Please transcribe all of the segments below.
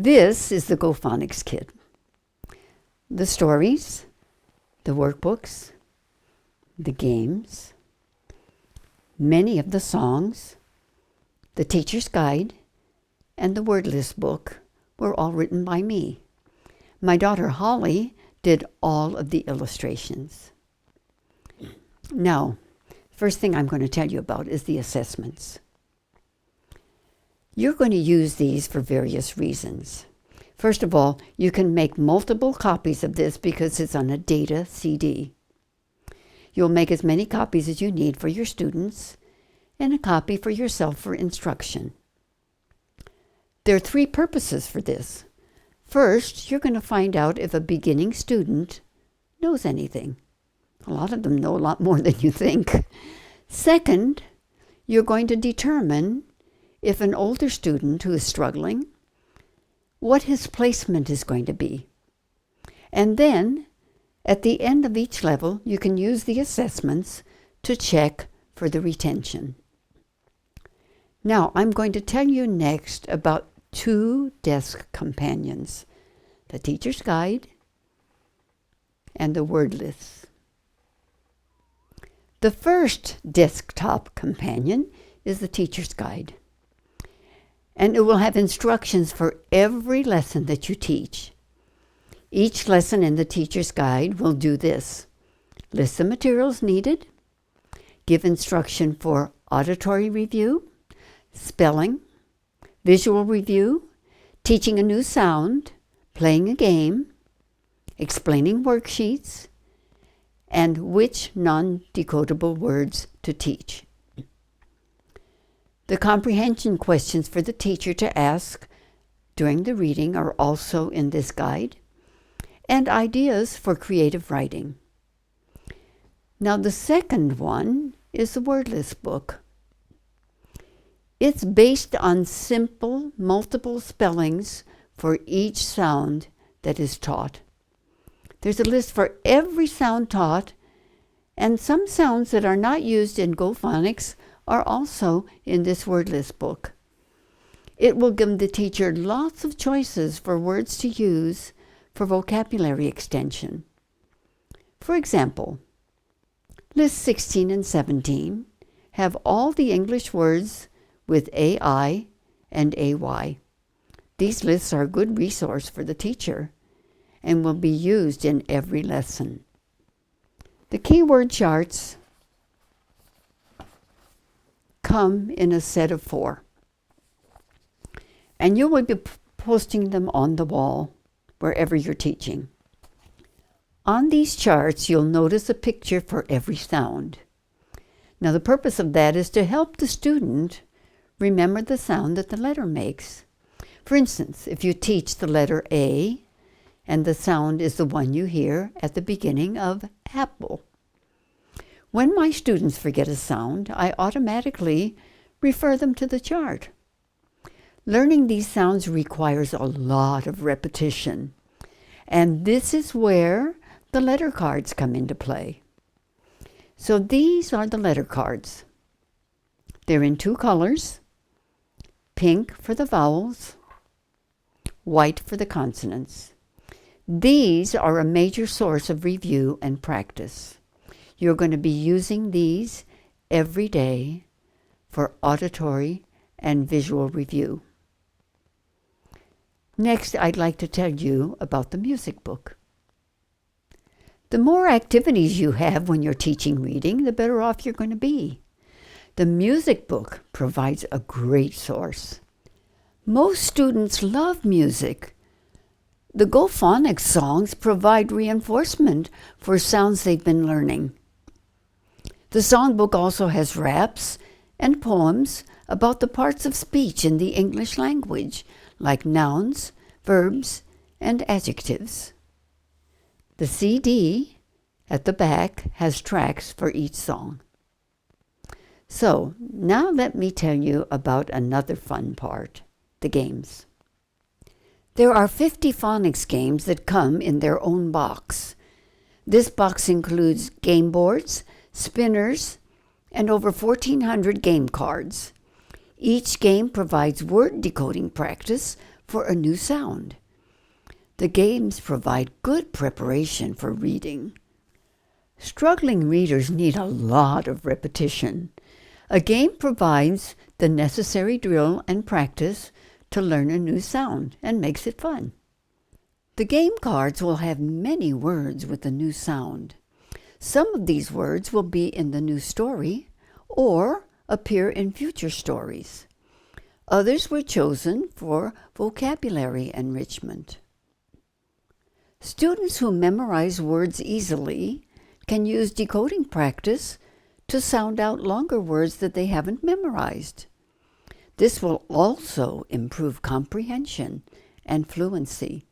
This is the Go Phonics kit. The stories, the workbooks, the games, many of the songs, the teacher's guide, and the word list book were all written by me. My daughter Holly did all of the illustrations. Now, first thing I'm going to tell you about is the assessments. You're going to use these for various reasons. First of all, you can make multiple copies of this because it's on a data CD. You'll make as many copies as you need for your students and a copy for yourself for instruction. There are 3 purposes for this. First, you're going to find out if a beginning student knows anything. A lot of them know a lot more than you think. Second, you're going to determine if an older student who is struggling, what his placement is going to be. And then, at the end of each level, you can use the assessments to check for the retention. Now, I'm going to tell you next about 2 desk companions, the teacher's guide and the word lists. The first desktop companion is the teacher's guide, and it will have instructions for every lesson that you teach. Each lesson in the teacher's guide will do this: list the materials needed, give instruction for auditory review, spelling, visual review, teaching a new sound, playing a game, explaining worksheets, and which non-decodable words to teach. The comprehension questions for the teacher to ask during the reading are also in this guide, and ideas for creative writing. Now, the second one is the word list book. It's based on simple, multiple spellings for each sound that is taught. There's a list for every sound taught, and some sounds that are not used in Go Phonics are also in this word list book. It will give the teacher lots of choices for words to use for vocabulary extension. For example, lists 16 and 17 have all the English words with AI and AY. These lists are a good resource for the teacher and will be used in every lesson. The keyword charts come in a set of 4, and you will be posting them on the wall wherever you're teaching. On these charts, you'll notice a picture for every sound. Now, the purpose of that is to help the student remember the sound that the letter makes. For instance, if you teach the letter A, and the sound is the one you hear at the beginning of apple. When my students forget a sound, I automatically refer them to the chart. Learning these sounds requires a lot of repetition, and this is where the letter cards come into play. So these are the letter cards. They're in 2 colors, pink for the vowels, white for the consonants. These are a major source of review and practice. You're going to be using these every day for auditory and visual review. Next, I'd like to tell you about the music book. The more activities you have when you're teaching reading, the better off you're going to be. The music book provides a great source. Most students love music. The Go Phonics songs provide reinforcement for sounds they've been learning. The songbook also has raps and poems about the parts of speech in the English language, like nouns, verbs, and adjectives. The CD at the back has tracks for each song. So, now let me tell you about another fun part, the games. There are 50 phonics games that come in their own box. This box includes game boards, spinners, and over 1,400 game cards. Each game provides word decoding practice for a new sound. The games provide good preparation for reading. Struggling readers need a lot of repetition. A game provides the necessary drill and practice to learn a new sound and makes it fun. The game cards will have many words with a new sound. Some of these words will be in the new story or appear in future stories. Others were chosen for vocabulary enrichment. Students who memorize words easily can use decoding practice to sound out longer words that they haven't memorized. This will also improve comprehension and fluency.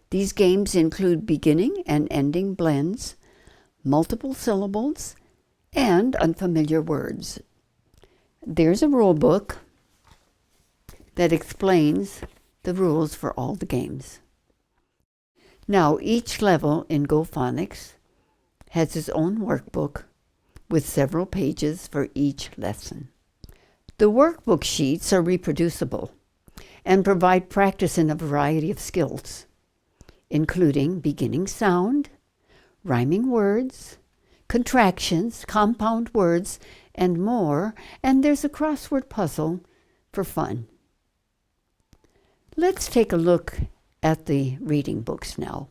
These games include beginning and ending blends, multiple syllables, and unfamiliar words. There's a rule book that explains the rules for all the games. Now, each level in Go Phonics has its own workbook with several pages for each lesson. The workbook sheets are reproducible and provide practice in a variety of skills, including beginning sound, rhyming words, contractions, compound words, and more, and there's a crossword puzzle for fun. Let's take a look at the reading books now.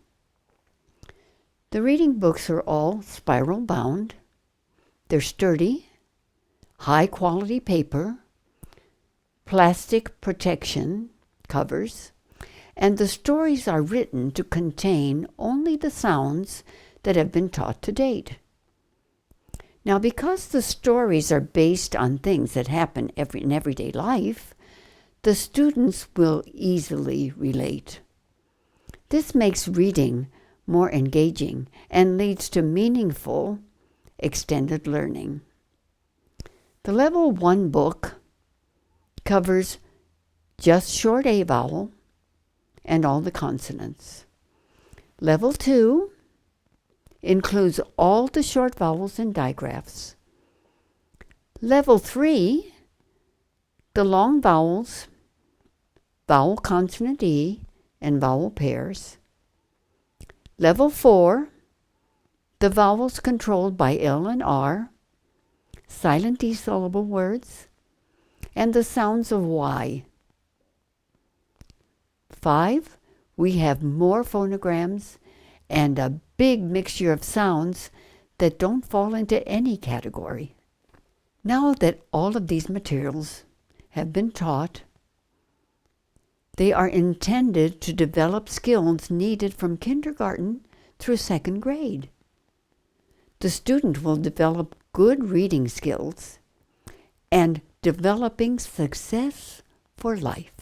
The reading books are all spiral bound. They're sturdy, high-quality paper, plastic protection covers, and the stories are written to contain only the sounds that have been taught to date. Now, because the stories are based on things that happen in everyday life, the students will easily relate. This makes reading more engaging and leads to meaningful extended learning. The Level 1 book covers just short A vowel and all the consonants. Level 2 includes all the short vowels and digraphs. Level 3, the long vowels, vowel consonant E, and vowel pairs. Level 4, the vowels controlled by L and R, silent D-syllable words, and the sounds of Y. 5, we have more phonograms and a big mixture of sounds that don't fall into any category. Now that all of these materials have been taught, they are intended to develop skills needed from kindergarten through second grade. The student will develop good reading skills and developing success for life.